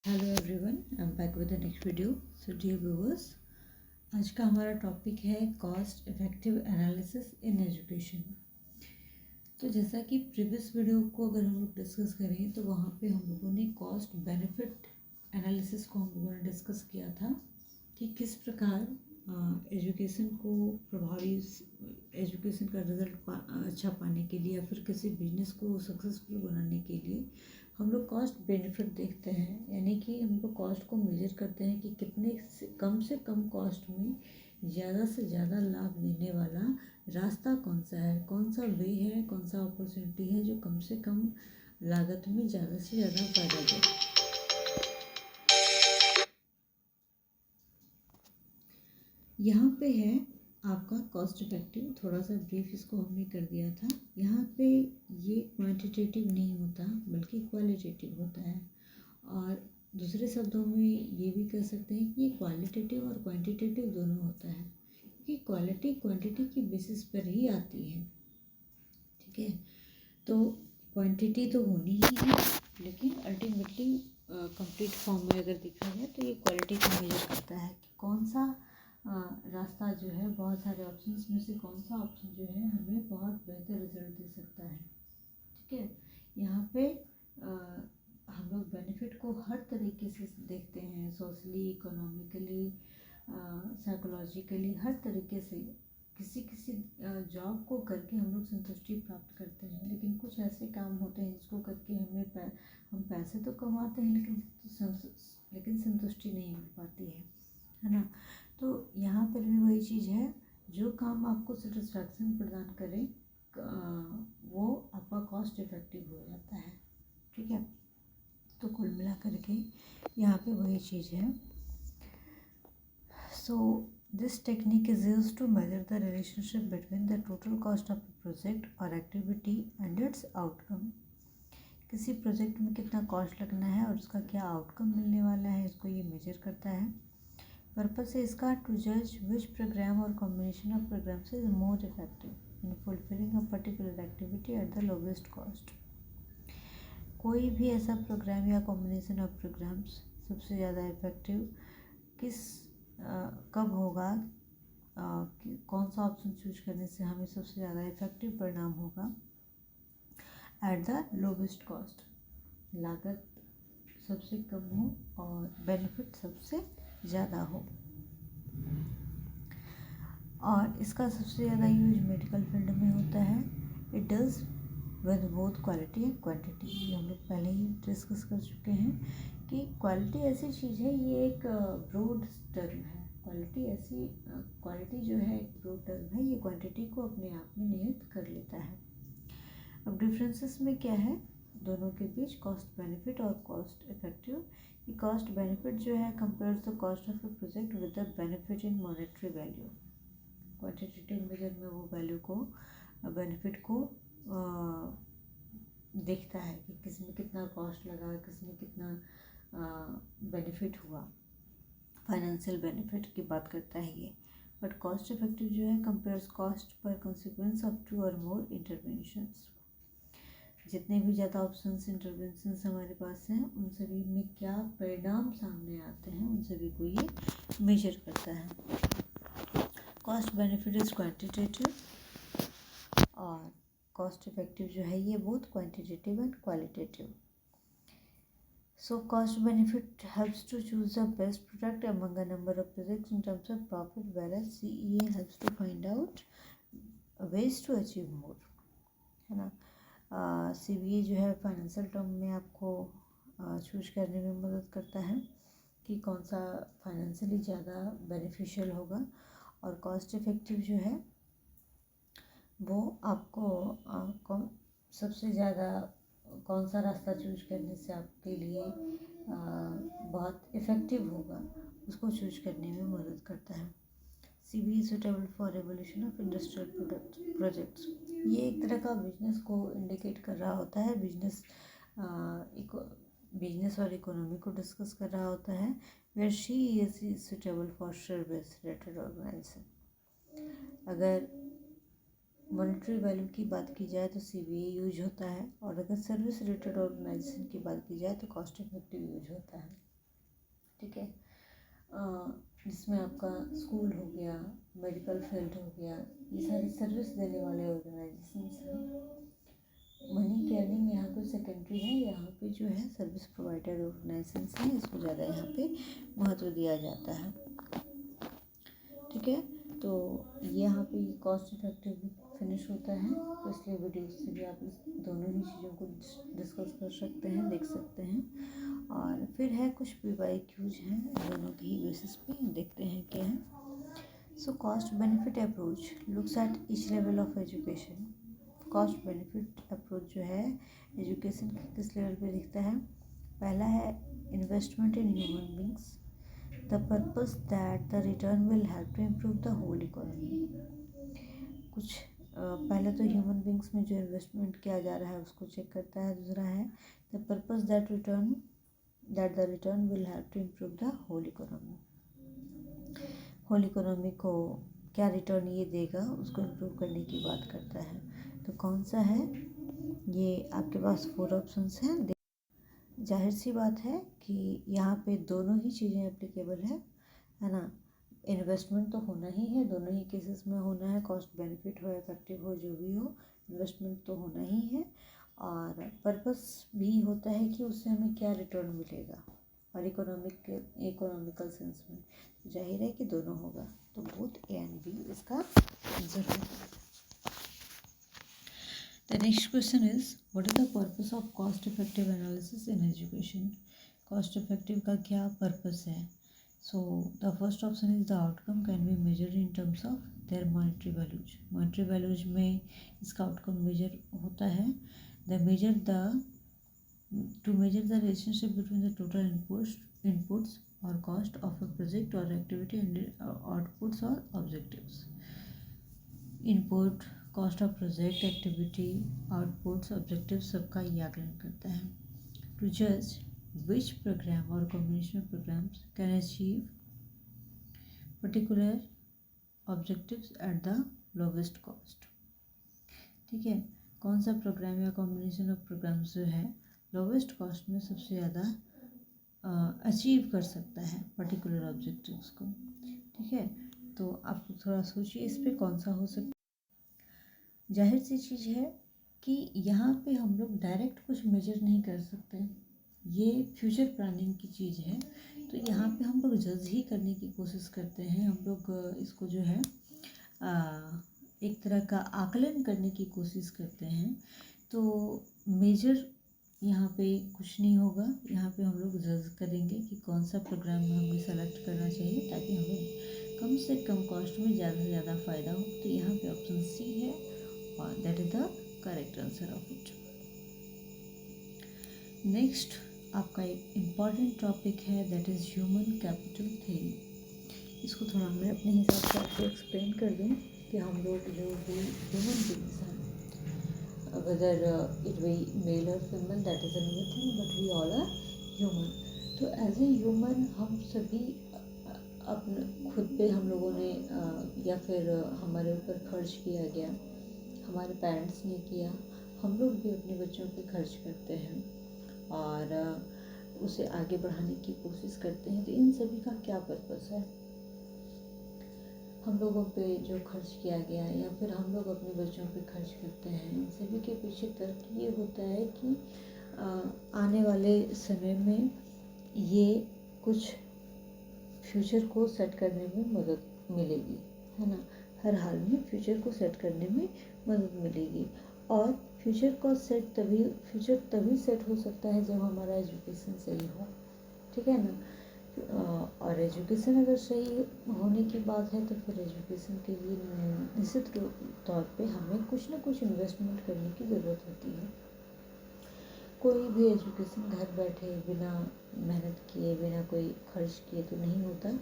Hello everyone, I am back with the next video. So dear viewers, आज का हमारा topic है cost effective analysis in education. तो जैसा कि प्रीवियस वीडियो को अगर हम लोग डिस्कस करें तो वहाँ पे हम लोगों ने कॉस्ट बेनिफिट एनालिसिस को हम लोगों ने डिस्कस किया था कि किस प्रकार एजुकेशन को प्रभावी एजुकेशन का रिजल्ट अच्छा पाने के लिए या फिर किसी बिजनेस को सक्सेसफुल बनाने के लिए हम लोग कॉस्ट बेनिफिट देखते हैं। यानी कि हम लोग कॉस्ट को मेजर करते हैं कि कितने से कम कॉस्ट में ज़्यादा से ज़्यादा लाभ देने वाला रास्ता कौन सा है, कौन सा वे है, कौन सा अपॉर्चुनिटी है जो कम से कम लागत में ज़्यादा से ज़्यादा फायदा दे। यहाँ पे है आपका कॉस्ट इफेक्टिव। थोड़ा सा ब्रीफ इसको हमने कर दिया था। यहाँ पे ये क्वांटिटेटिव नहीं होता बल्कि क्वालिटेटिव होता है, और दूसरे शब्दों में ये भी कह सकते हैं कि ये क्वालिटेटिव और क्वांटिटेटिव दोनों होता है, क्योंकि क्वालिटी क्वांटिटी की बेसिस पर ही आती है। ठीक है, तो क्वांटिटी तो होनी ही है, लेकिन अल्टीमेटली कंप्लीट फॉर्म में अगर देखा जाए तो ये क्वालिटी को मेजर करता है कि कौन सा रास्ता जो है, बहुत सारे ऑप्शंस में से कौन सा ऑप्शन जो है हमें बहुत बेहतर रिजल्ट दे सकता है। ठीक है, यहाँ पे हम लोग बेनिफिट को हर तरीके से देखते हैं, सोशली, इकोनॉमिकली, साइकोलॉजिकली, हर तरीके से। किसी जॉब को करके हम लोग संतुष्टि प्राप्त करते हैं, लेकिन कुछ ऐसे काम होते हैं जिसको करके हम पैसे तो कमाते हैं लेकिन संतुष्टि नहीं मिल पाती है ना। तो यहाँ पर भी वही चीज़ है, जो काम आपको सेटिस्फैक्शन प्रदान करे वो आपका कॉस्ट इफेक्टिव हो जाता है। ठीक है, तो कुल मिला करके यहाँ पे वही चीज़ है। So this technique is used to measure the relationship between the total cost of a project और एक्टिविटी एंड इट्स आउटकम। किसी प्रोजेक्ट में कितना कॉस्ट लगना है और उसका क्या आउटकम मिलने वाला है, इसको ये मेजर करता है। पर्पस है इसका टू जज विच प्रोग्राम और combination of programs is more effective in fulfilling a particular activity at the lowest cost. कोई भी ऐसा प्रोग्राम या कॉम्बिनेशन ऑफ प्रोग्राम्स सबसे ज़्यादा इफेक्टिव कब होगा, कौन सा ऑप्शन चूज करने से हमें सबसे ज़्यादा इफेक्टिव परिणाम होगा एट द लोवेस्ट कॉस्ट। लागत सबसे कम हो और बेनिफिट सबसे ज़्यादा हो। और इसका सबसे ज़्यादा यूज मेडिकल फील्ड में होता है। It does with both quality and quantity. ये हम लोग पहले ही डिस्कस कर चुके हैं कि क्वालिटी ऐसी चीज़ है, ये एक ब्रॉड टर्म है। क्वालिटी जो है एक ब्रॉड टर्म है, ये क्वांटिटी को अपने आप में निहित कर लेता है। अब डिफरेंसेस में क्या है दोनों के बीच, कॉस्ट बेनिफिट और कॉस्ट इफेक्टिव। ये कॉस्ट बेनिफिट जो है compares the cost of a project with the benefit in monetary value. Quantitative measure में वो वैल्यू को, बेनिफिट को देखता है कि किस में कितना कॉस्ट लगा, किस में कितना बेनिफिट हुआ, फाइनेंशियल बेनिफिट की बात करता है ये। बट कॉस्ट इफेक्टिव जो है compares cost per consequence of 2 और मोर इंटरवेंशंस। जितने भी ज़्यादा ऑप्शंस, इंटरवेंशंस हमारे पास हैं, उन सभी में क्या परिणाम सामने आते हैं, उन सभी को ये मेजर करता है। कॉस्ट बेनिफिट इज क्वांटिटेटिव और कॉस्ट इफेक्टिव जो है ये both quantitative and qualitative. So cost benefit helps to choose the best product among a number of projects in terms of profit, whereas CEA helps to find out ways to achieve more, है ना। CBA जो है financial term में आपको choose करने में मदद करता है कि कौन सा फाइनेंशियली ज़्यादा बेनिफिशियल होगा, और कॉस्ट इफेक्टिव जो है वो आपको सबसे ज़्यादा कौन सा रास्ता चूज करने से आपके लिए बहुत इफ़ेक्टिव होगा, उसको चूज करने में मदद करता है। CBA suitable for evolution of industrial projects. ये एक तरह का बिजनेस को इंडिकेट कर रहा होता है, बिजनेस और इकोनॉमी को डिस्कस कर रहा होता है। Where she is suitable for service related organization. अगर मॉनेटरी वैल्यू की बात की जाए तो CBA यूज होता है, और अगर सर्विस रिलेटेड ऑर्गेनाइजेशन की बात की जाए तो कॉस्ट इफेक्टिव यूज होता है। ठीक है। जिसमें आपका स्कूल हो गया, मेडिकल फील्ड हो गया, ये सारी सर्विस देने वाले ऑर्गेनाइजेशंस हैं। मनी की अर्निंग यहाँ पे सेकेंडरी है, यहाँ पे जो है सर्विस प्रोवाइडर ऑर्गेनाइजेशंस हैं, इसको ज़्यादा यहाँ पे महत्व दिया जाता है। ठीक है, तो यहाँ पे कॉस्ट इफेक्टिव फिनिश होता है, तो इसलिए वीडियो से भी आप इस दोनों ही चीज़ों को डिस्कस कर सकते हैं, देख सकते हैं। और फिर है कुछ PYQs हैं, दोनों के ही बेसिस पे देखते हैं क्या है। So cost benefit approach looks at each level of education. Cost benefit approach जो है एजुकेशन के किस लेवल पे दिखता है। पहला है investment in human beings, the purpose that the return will help to improve the whole economy. कुछ पहले तो ह्यूमन बींग्स में जो इन्वेस्टमेंट किया जा रहा है उसको चेक करता है। दूसरा है the purpose that the return will help to improve the whole economy. Whole economy को क्या रिटर्न ये देगा उसको इम्प्रूव करने की बात करता है। तो कौन सा है, ये आपके पास 4 ऑप्शंस हैं। जाहिर सी बात है कि यहाँ पे दोनों ही चीज़ें एप्लीकेबल है ना। इन्वेस्टमेंट तो होना ही है, दोनों ही केसेस में होना है, कॉस्ट बेनिफिट हो इफेक्टिव हो जो भी हो, इन्वेस्टमेंट तो होना ही है। और पर्पस भी होता है कि उससे हमें क्या रिटर्न मिलेगा, और इकोनॉमिकल सेंस में तो जाहिर है कि दोनों होगा। तो बोथ A and B इसका आंसर होगा। The next question is, what is the purpose of cost effective analysis in education? Cost effective का क्या purpose है? So the first option is the outcome can be measured in terms of their monetary values. Monetary values में इसका outcome measure होता है। To measure the relationship between the total inputs or cost of a project or activity and outputs or objectives. Input, cost of project, activity, outputs, objectives सबका ये आकलन करता है। To जज विच प्रोग्राम और combination of programs can achieve particular objectives at the lowest cost. ठीक है, कौन सा प्रोग्राम या कॉम्बिनेशन ऑफ प्रोग्राम्स जो है लोवेस्ट कॉस्ट में सबसे ज़्यादा अचीव कर सकता है पर्टिकुलर ऑब्जेक्टिव्स को। ठीक है, तो आप थोड़ा सोचिए इस पे कौन सा हो सकता है। जाहिर सी चीज़ है कि यहाँ पे हम लोग डायरेक्ट कुछ मेजर नहीं कर सकते, ये फ्यूचर प्लानिंग की चीज़ है। तो यहाँ पे हम लोग जज ही करने की कोशिश करते हैं, हम लोग इसको जो है एक तरह का आकलन करने की कोशिश करते हैं। तो मेजर यहाँ पे कुछ नहीं होगा, यहाँ पे हम लोग जज करेंगे कि कौन सा प्रोग्राम हमें सेलेक्ट करना चाहिए ताकि हमें कम से कम कॉस्ट में ज़्यादा से ज़्यादा फ़ायदा हो। तो यहाँ पे ऑप्शन C है और that is the correct answer of it. Next आपका एक इम्पॉर्टेंट टॉपिक है that is human capital theory. इसको थोड़ा मैं अपने हिसाब से आपको एक्सप्लेन कर दूँ कि हम लोग जो भी ह्यूमन बींग्स हैं, वेदर इट बी मेल और female that is another thing, but we all are human. तो एज ए ह्यूमन हम सभी अपने खुद पे हम लोगों ने या फिर हमारे ऊपर खर्च किया गया, हमारे पेरेंट्स ने किया, हम लोग भी अपने बच्चों पे खर्च करते हैं और उसे आगे बढ़ाने की कोशिश करते हैं। तो इन सभी का क्या पर्पस है? हम लोगों पे जो खर्च किया गया या फिर हम लोग अपने बच्चों पे खर्च करते हैं, इन सभी के पीछे तर्क ये होता है कि आने वाले समय में ये कुछ फ्यूचर को सेट करने में मदद मिलेगी, है ना। हर हाल में फ्यूचर को सेट करने में मदद मिलेगी। और फ्यूचर तभी सेट हो सकता है जब हमारा एजुकेशन सही हो, ठीक है ना। और एजुकेशन अगर सही होने की बात है तो फिर एजुकेशन के लिए निश्चित तौर पे हमें कुछ ना कुछ इन्वेस्टमेंट करने की ज़रूरत होती है। कोई भी एजुकेशन घर बैठे बिना मेहनत किए, बिना कोई खर्च किए तो नहीं होता।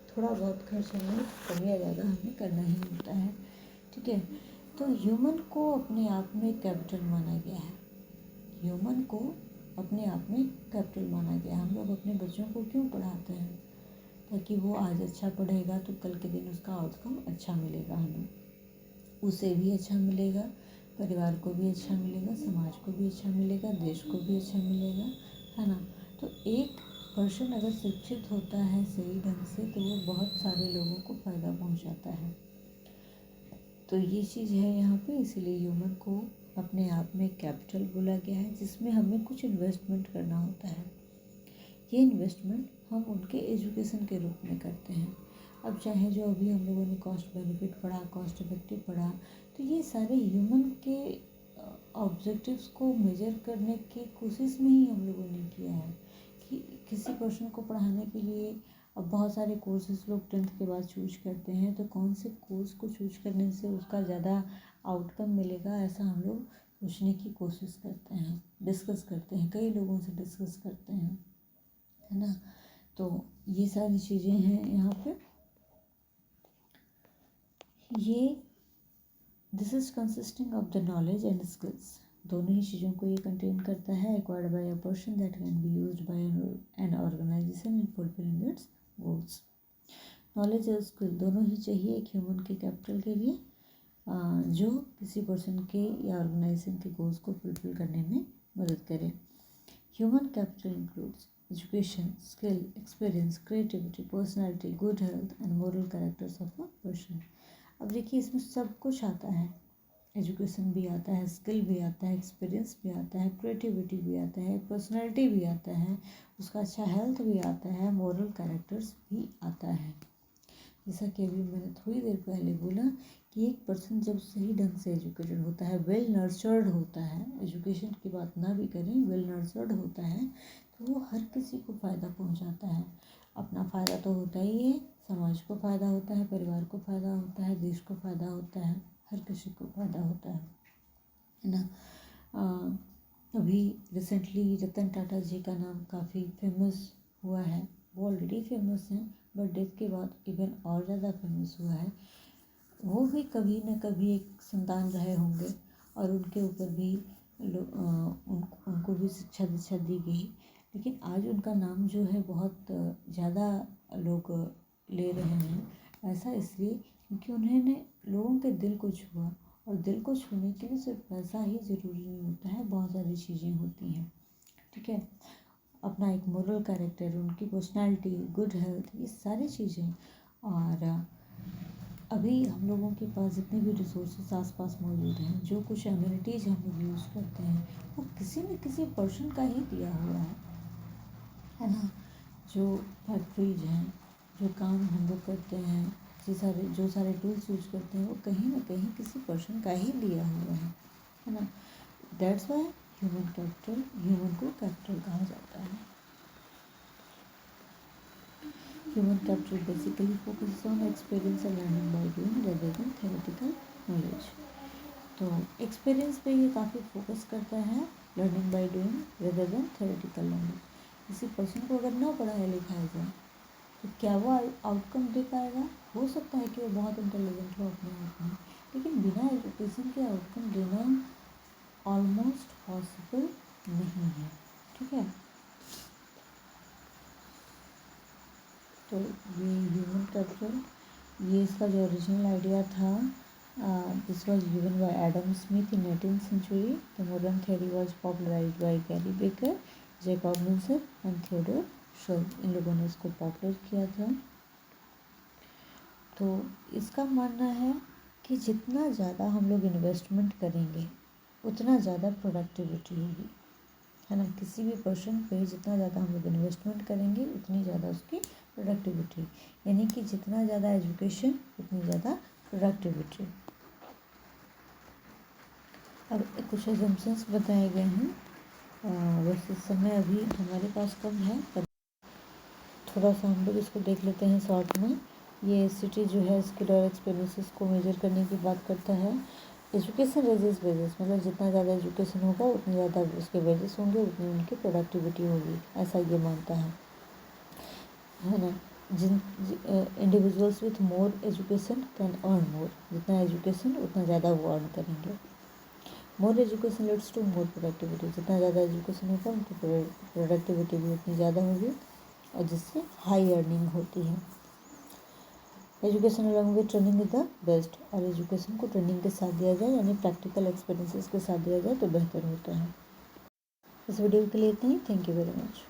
थोड़ा बहुत खर्च हमें कम या ज़्यादा हमें करना ही होता है, ठीक है। तो ह्यूमन को अपने आप में कैपिटल माना गया है, ह्यूमन को अपने आप में कैपिटल माना गया। हम लोग अपने बच्चों को क्यों पढ़ाते हैं? ताकि वो आज अच्छा पढ़ेगा तो कल के दिन उसका आउटकम अच्छा मिलेगा, हमें उसे भी अच्छा मिलेगा, परिवार को भी अच्छा मिलेगा, समाज को भी अच्छा मिलेगा, देश को भी अच्छा मिलेगा, है ना। तो एक पर्सन अगर शिक्षित होता है सही ढंग से तो वो बहुत सारे लोगों को फ़ायदा पहुंचाता है। तो ये चीज़ है यहाँ पे, इसीलिए ह्यूमन को अपने आप में कैपिटल बोला गया है, जिसमें हमें कुछ इन्वेस्टमेंट करना होता है। ये इन्वेस्टमेंट हम उनके एजुकेशन के रूप में करते हैं। अब चाहे जो अभी हम लोगों ने कॉस्ट बेनिफिट पढ़ा, कॉस्ट इफेक्टिव पढ़ा, तो ये सारे ह्यूमन के ऑब्जेक्टिव्स को मेजर करने की कोशिश में ही हम लोगों ने किया है कि किसी पर्सन को पढ़ाने के लिए अब बहुत सारे कोर्सेज लोग 10th के बाद चूज करते हैं, तो कौन से कोर्स को चूज करने से उसका ज़्यादा आउटकम मिलेगा, ऐसा हम लोग पूछने की कोशिश करते हैं, डिस्कस करते हैं, कई लोगों से डिस्कस करते हैं, है ना। तो ये सारी चीज़ें हैं यहाँ पे। ये this is consisting of the knowledge and skills, दोनों ही चीज़ों को ये कंटेन करता है। Acquired by a person that can be used by an organization in fulfilling its goals. Knowledge और स्किल दोनों ही चाहिए एक ह्यूमन के कैपिटल के लिए, जो किसी पर्सन के या ऑर्गेनाइजेशन के गोल्स को फुलफिल करने में मदद करे। Human capital includes education, skill, experience, creativity, personality, good health and moral characters of a person. अब देखिए इसमें सब कुछ आता है, एजुकेशन भी आता है, स्किल भी आता है, एक्सपीरियंस भी आता है, क्रिएटिविटी भी आता है, पर्सनैलिटी भी आता है, उसका अच्छा हेल्थ भी आता है, मोरल कैरेक्टर्स भी आता है। जैसा कि अभी मैंने थोड़ी देर पहले बोला कि एक पर्सन जब सही ढंग से एजुकेटेड होता है, वेल नर्चर्ड होता है, एजुकेशन की बात ना भी करें, वेल नर्चर्ड होता है, तो वो हर किसी को फ़ायदा पहुंचाता है। अपना फ़ायदा तो होता ही है, समाज को फ़ायदा होता है, परिवार को फ़ायदा होता है, देश को फ़ायदा होता है, हर किसी को फ़ायदा होता है ना। अभी रिसेंटली रतन टाटा जी का नाम काफ़ी फेमस हुआ है, वो ऑलरेडी फेमस हैं बट डेथ के बाद इवन और ज़्यादा फेमस हुआ है। वो भी कभी न कभी एक संतान रहे होंगे और उनके ऊपर भी उनको भी शिक्षा दीक्षा दी गई, लेकिन आज उनका नाम जो है बहुत ज़्यादा लोग ले रहे हैं। ऐसा इसलिए क्योंकि उन्होंने लोगों के दिल को छुआ, और दिल को छूने के लिए सिर्फ पैसा ही ज़रूरी नहीं होता है, बहुत सारी चीज़ें होती हैं, ठीक है। अपना एक मोरल कैरेक्टर, उनकी पर्सनालिटी, गुड हेल्थ, ये सारी चीज़ें। और अभी हम लोगों के पास जितने भी रिसोर्सेज आसपास मौजूद हैं, जो कुछ एम्यूनिटीज़ हम लोग यूज़ करते हैं, वो किसी न किसी पर्सन का ही दिया हुआ है ना। जो फैक्ट्रीज हैं, जो काम हम लोग करते हैं, जो सारे टूल्स यूज करते हैं, वो कहीं ना कहीं किसी पर्सन का ही दिया हुआ है ना। That's why human capital, human को कैपिटल कहा जाता है। Human capital basically focus on experience and learning by doing rather than theoretical knowledge. तो एक्सपीरियंस पे ये काफ़ी फोकस करता है, learning by doing rather than theoretical knowledge. किसी पर्सन को अगर ना पढ़ाया लिखाया जाए तो क्या वो आउटकम दे पाएगा? हो सकता है कि वो बहुत इंटेलिजेंट हो अपने आप में, लेकिन बिना एजुकेशन के आउटकम देना ऑलमोस्ट पॉसिबल नहीं है, ठीक है। तो ये ह्यूमन कैपिटल, ये इसका जो ओरिजिनल आइडिया था, this was given by Adam Smith in 18th century. The modern theory was popularized by Gary Becker, Jacob Mincer and Theodore Schultz. इन लोगों ने इसको पॉपुलर किया था। तो इसका मानना है कि जितना ज़्यादा हम लोग इन्वेस्टमेंट करेंगे उतना ज़्यादा प्रोडक्टिविटी होगी, है ना। किसी भी पर्सन पे जितना ज़्यादा हम लोग इन्वेस्टमेंट करेंगे उतनी ज़्यादा उसकी प्रोडक्टिविटी, यानी कि जितना ज़्यादा एजुकेशन उतनी ज़्यादा प्रोडक्टिविटी। अब कुछ एजम्पशंस बताए गए हैं। वैसे समय अभी हमारे पास कम है, पर थोड़ा सा हम लोग इसको देख लेते हैं शॉर्ट में। ये सिटी जो है स्किल और एक्सपीरियंसेस को मेजर करने की बात करता है। एजुकेशन रेजेस वेजेस, मतलब जितना ज़्यादा एजुकेशन होगा उतनी ज़्यादा उसके वेजेस होंगे, उतनी उनकी प्रोडक्टिविटी होगी, ऐसा ये मानता है ना। जिन individuals with more education can earn more, जितना एजुकेशन उतना ज़्यादा वो अर्न करेंगे। More education leads to more productivity, जितना ज़्यादा एजुकेशन होगा उनकी प्रोडक्टिविटी भी उतनी ज़्यादा होगी, और जिससे हाई अर्निंग होती है। Education along with training is the best, और एजुकेशन को ट्रेनिंग के साथ दिया जाए, यानी प्रैक्टिकल एक्सपीरियंसेस के साथ दिया जाए तो बेहतर होता है। इस वीडियो के लिए इतना ही। Thank you very much.